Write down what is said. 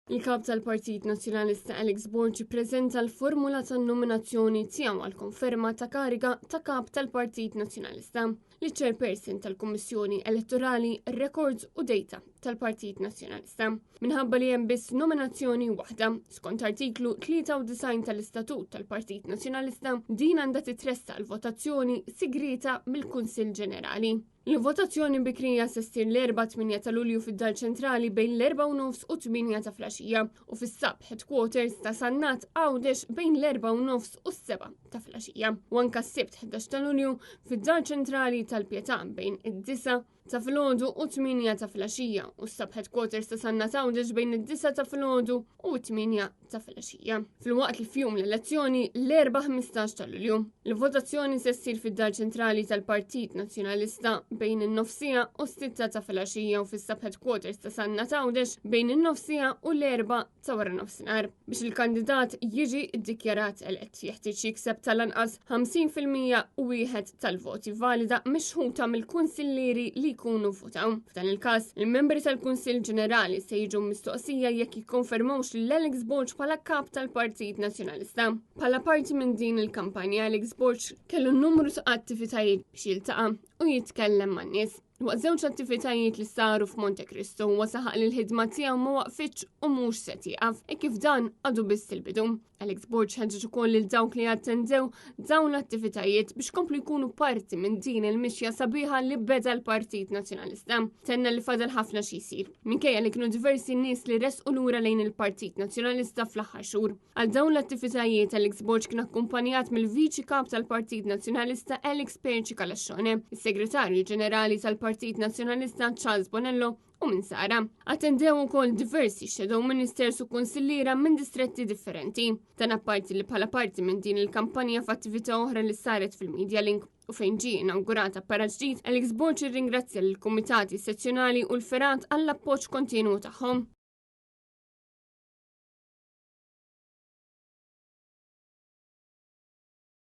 Il-kap tal-Partit Nazzjonalista Alex Borg ippreżenta l-formula tan-nominazzjoni tiegħu għall-konferma ta' kariga ta' kap tal-Partit Nazzjonalista li chairperson tal-Kummissjoni Elettorali, Records u Data tal-Partit Nazzjonalista. Minħabba li hemm biss nominazzjoni waħda, skont artiklu 93 tal-Istatut tal-Partit Nazzjonalista, din għandha titressa l-votazzjoni sigrita mill-Kunsill Ġenerali. Il-votazzjoni bikrija se ssir l-4-8 ta' Lulju fid-Dar Ċentrali bejn l-4:30 u 8 ta' filgħaxija u fis-sab headquarters ta' Sannat Għawdex bejn l-4:30 u 7 ta' filgħaxija. U anke s-Sibt 11 ta' Lulju fid-Dar Ċentrali tal-Pjetà bejn id-9 ta' filgħodu u 8 ta' filgħaxija u s-sab headquarters ta' Sannat Għawdex bejn id-9 ta' filgħodu u 8 ta' filgħaxija. Fil-waqt li fjum l-elezzjoni l-4-15 ta' Lulju. Il-votazzjoni se ssir fid-Dar Ċentrali tal-Partit Nazzjonalista bejn in-9 u 6 ta' filgħaxija u fis-sab headquarters ta' Sannat Għawdex bejn in-9 u l-4 ta' wara nofsinhar. Biex il-kandidat jiġi ddikjarat elett jeħtieġ jikseb tal-anqas 50% u wieħed tal-voti valida mixħuta mill-kunsillieri li jkunu votaw. F'dan il-każ, il-membri tal-Kunsill Ġenerali se jiġu mistoqsija jekk jikkonfermawx l-Alex Borg bħala kap tal-Partit Nazzjonalista. Bħala parti minn din il-kampanja, Alex Borg kellu numru ta' attivitajiet biex jiltaqa' u jitkellem man-nies. Waqt żewġ attivitajiet li saru f'Monte Cristo huwa saħaq li l-ħidma tiegħu ma waqfitx u mhux se tieqaf, kif dan għadu biss il-bidu. Alex Borg ħeġġeġ ukoll lil dawk li attendew dawn l-attivitajiet biex komplu jkunu parti minn din il-mixja sabiħa li beda l-Partit Nazzjonalista. Tenna li fadal ħafna xi jsir. Minkejja li kienu diversi nies li resqu lura lejn il-Partit Nazzjonalista fl-aħħar xhur. Għal dawn l-attivitajiet Alex Borg kien akkumpanjat mill-Viċi Kap tal-Partit Nazzjonalista Alex Perci Kalaxxone, is-Segretarju Ġenerali tal-Partit Nazzjonalista Charles Bonello u minn Sara. Attendew ukoll diversi shadow ministers u konsilliera minn distretti differenti. Dan apparti li bħala parti minn din il-kampanja f'attività oħra li saret fil-Media Link u fejn ġie inaugurata para ġdid, Alex Borg irringrazzja lill-kumitati sezzjonali u l-ferat għall-appoġġ kontinu tagħhom.